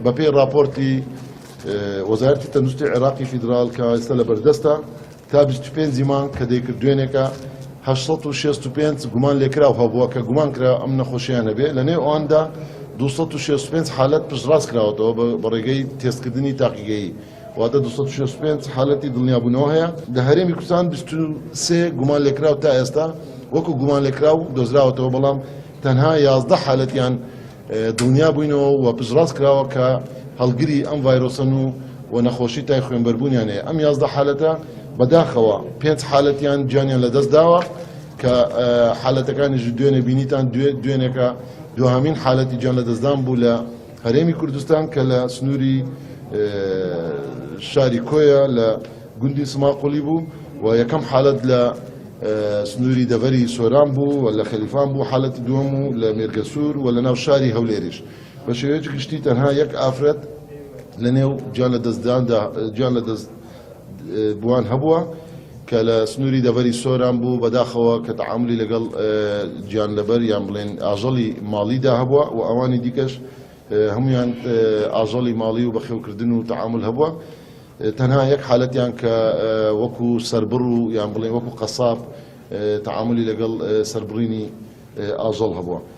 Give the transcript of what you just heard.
بەپێی راپۆرتی وەزارەتی تەندروستی عێراقی فیدراڵ کە ئێستا لە بەردەستە تا 25 مانگ کە دەیکردوێنێکە 865 گومان لێکراو هەبووە کە گومان کرا ئەم نەخۆشییان هەبێ لەنێو ئەواندا 265 حالەت پشتڕاست کراوەتەوە بە ڕێگەی تێستکردنی تاقیگەیی واتە 265 حالەتی دڵنیابوونەوە هەیە لە هەرێمی کوردستان 23 گومان لێکراو تا ئێستا وەکو گومان لێکراو دۆزراوەتەوە بەڵام تەنها 11 حالەتیان دڵنیا بووینەوە و پشتڕاست کراوە کە هەڵگری ئەم ڤایرۆسن و نەخۆشی تای خوێنبەربوونیان هەیە ئەم 11 حالەتە بەداخەوە 5 حالەتیان گیانیان لەدەست داوە کە حالەتەکانیش دوێنێ بینیتان دوێنێکە دوهامین حالەتی گیان لەدەستدان بوو لە هەرێمی کوردستان کە لە سنووری شاری کۆیە لە گوندی سماقولی بوو و یەکەم حالەت لە سنووری دەڤەری سۆران بوو و لە خەلیفان بوو حالەتی دووەم و لە مێرگەسوور و لە ناو شاری هەولێریش بە شێوەیەکی گشتی تەنها یەک ئافرەت لە نێو گیان لەدەستداندا گیان لەدەست بووان هەبووە کە لە سنووری دەڤەری سۆران بوو بەداخەوە کە تەعاملی لەگەڵ گیانلەبەر یان بڵێن ئاژەڵی ماڵیدا هەبووە و ئەوانی دیکەش هەمویان ئاژەڵی ماڵی و بەخێوکردن و تەعامل هەبووە تەنها یەک حالەتیان کە وەکو سەربڕ و یان بڵێن وەکو قەساب تەعاملی لەگەڵ سەربڕینی ئاژەڵ هەبووە.